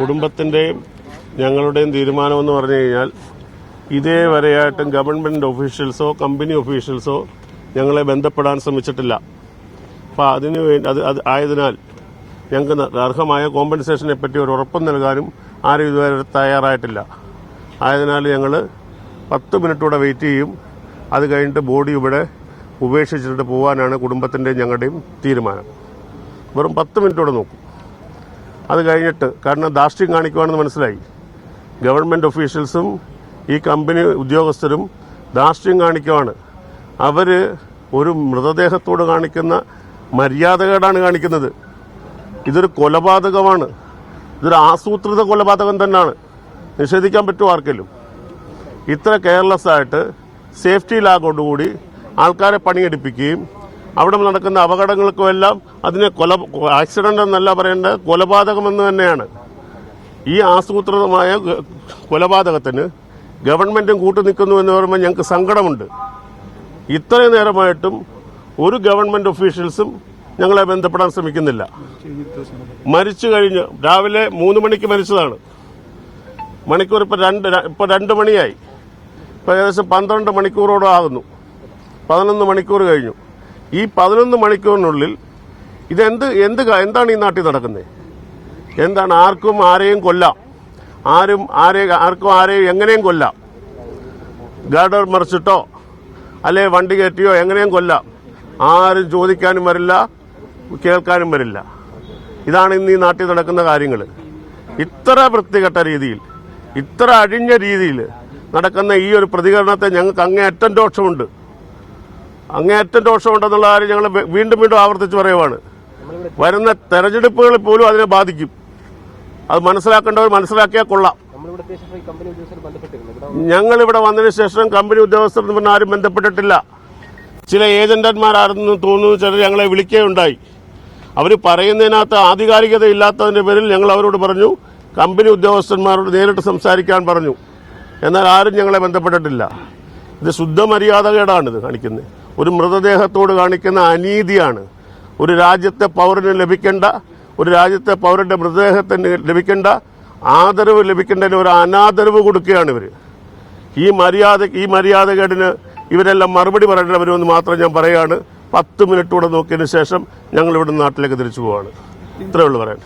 കുടുംബത്തിന്റെയും ഞങ്ങളുടെയും തീരുമാനമെന്ന് പറഞ്ഞു കഴിഞ്ഞാൽ ഇതേവരെയായിട്ടും ഗവൺമെന്റ് ഒഫീഷ്യൽസോ കമ്പനി ഒഫീഷ്യൽസോ ഞങ്ങളെ ബന്ധപ്പെടാൻ ശ്രമിച്ചിട്ടില്ല. അപ്പോൾ അതിനു വേണ്ടി അത് ആയതിനാൽ ഞങ്ങൾക്ക് അർഹമായ കോമ്പൻസേഷനെ പറ്റി ഒരു ഉറപ്പ് നൽകാനും ആരും ഇതുവരെ തയ്യാറായിട്ടില്ല. ആയതിനാൽ ഞങ്ങൾ 10 മിനിറ്റൂടെ വെയിറ്റ് ചെയ്യും. അത് കഴിഞ്ഞിട്ട് ബോഡി ഇവിടെ ഉപേക്ഷിച്ചിട്ട് പോകാനാണ് കുടുംബത്തിന്റെയും ഞങ്ങളുടെയും തീരുമാനം. വെറും 10 മിനിറ്റൂടെ നോക്കും. അത് കഴിഞ്ഞിട്ട്, കാരണം ധാർഷ്ട്യം കാണിക്കുവാണെന്ന് മനസ്സിലായി. ഗവൺമെന്റ് ഒഫീഷ്യൽസും ഈ കമ്പനി ഉദ്യോഗസ്ഥരും ധാർഷ്ട്യം കാണിക്കുവാണ്. അവര് ഒരു മൃതദേഹത്തോട് കാണിക്കുന്ന മര്യാദകേടാണ് കാണിക്കുന്നത്. ഇതൊരു കൊലപാതകമാണ്. ഇതൊരു ആസൂത്രിത കൊലപാതകം തന്നെയാണ്. നിഷേധിക്കാൻ പറ്റുമോ ആർക്കെങ്കിലും? ഇത്ര കെയർലെസ് ആയിട്ട് സേഫ്റ്റി ലാഗോടുകൂടി ആൾക്കാരെ പണിയെടുപ്പിക്കുകയും അവിടെ നടക്കുന്ന അപകടങ്ങൾക്കും എല്ലാം അതിനെ ആക്സിഡന്റ് എന്നല്ല പറയേണ്ടത്, കൊലപാതകമെന്ന് തന്നെയാണ്. ഈ ആസൂത്രിതമായ കൊലപാതകത്തിന് ഗവൺമെന്റും കൂട്ടുനിൽക്കുന്നു എന്ന് പറയുമ്പോൾ ഞങ്ങൾക്ക് സങ്കടമുണ്ട്. ഇത്രയും നേരമായിട്ടും ഒരു ഗവൺമെന്റ് ഒഫീഷ്യൽസും ഞങ്ങളെ ബന്ധപ്പെടാൻ ശ്രമിക്കുന്നില്ല. മരിച്ചു കഴിഞ്ഞ് രാവിലെ 3 മണിക്ക് മരിച്ചതാണ്. മണിക്കൂർ ഇപ്പൊ 2 മണിയായി. ഇപ്പൊ ഏകദേശം 12 മണിക്കൂറോടെ ആകുന്നു. 11 മണിക്കൂർ കഴിഞ്ഞു. ഈ 11 മണിക്കൂറിനുള്ളിൽ എന്താണ് ഈ നാട്ടിൽ നടക്കുന്നത്? എന്താണ്? ആർക്കും ആരെയും കൊല്ലാം, ആർക്കും ആരെയും എങ്ങനെയും കൊല്ലാം. ഗാർഡർ മറിച്ചിട്ടോ അല്ലെ വണ്ടി കയറ്റിയോ എങ്ങനെയും കൊല്ലാം. ആരും ചോദിക്കാനും വരില്ല, കേൾക്കാനും വരില്ല. ഇതാണ് ഇന്ന് ഈ നാട്ടിൽ നടക്കുന്ന കാര്യങ്ങൾ. ഇത്ര വൃത്തികെട്ട രീതിയിൽ, ഇത്ര അഴിഞ്ഞ രീതിയിൽ നടക്കുന്ന ഈ ഒരു പ്രതികരണത്തെ ഞങ്ങൾക്ക് അങ്ങേയറ്റം രോഷമുണ്ട്. അങ്ങേയറ്റം രോഷമുണ്ടെന്നുള്ള കാര്യം ഞങ്ങൾ വീണ്ടും വീണ്ടും ആവർത്തിച്ച് പറയുവാണ്. വരുന്ന തെരഞ്ഞെടുപ്പുകളിൽ പോലും അതിനെ ബാധിക്കും. അത് മനസ്സിലാക്കേണ്ടവർ മനസ്സിലാക്കിയാൽ കൊള്ളാം. ഞങ്ങളിവിടെ വന്നതിന് ശേഷം കമ്പനി ഉദ്യോഗസ്ഥർ പറഞ്ഞ ആരും ബന്ധപ്പെട്ടിട്ടില്ല. ചില ഏജന്റന്മാരാണെന്ന് തോന്നുന്നു ചിലർ ഞങ്ങളെ വിളിക്കുകയുണ്ടായി. അവർ പറയുന്നതിനകത്ത് ആധികാരികത ഇല്ലാത്തതിന്റെ പേരിൽ ഞങ്ങൾ അവരോട് പറഞ്ഞു, കമ്പനി ഉദ്യോഗസ്ഥന്മാരോട് നേരിട്ട് സംസാരിക്കാൻ പറഞ്ഞു. എന്നാൽ ആരും ഞങ്ങളെ ബന്ധപ്പെട്ടിട്ടില്ല. ഇത് ശുദ്ധ മര്യാദകേടാണിത് കാണിക്കുന്നത്. ഒരു മൃതദേഹത്തോട് കാണിക്കുന്ന അനീതിയാണ്. ഒരു രാജ്യത്തെ പൗരന് ലഭിക്കേണ്ട, ഒരു രാജ്യത്തെ പൗരന്റെ മൃതദേഹത്തിന് ലഭിക്കേണ്ട ആദരവ് ലഭിക്കേണ്ടതിന് ഒരു അനാദരവ് കൊടുക്കുകയാണ് ഇവർ. ഈ മര്യാദകേടിന് ഇവരെല്ലാം മറുപടി പറയേണ്ടി വരുമെന്ന് മാത്രം ഞാൻ പറയുകയാണ്. 10 മിനിറ്റ് കൂടെ നോക്കിയതിനു ശേഷം ഞങ്ങൾ ഇവിടെ നാട്ടിലേക്ക് തിരിച്ചു പോവാണ്. ഇത്രയേ ഉള്ളൂ പറയാൻ.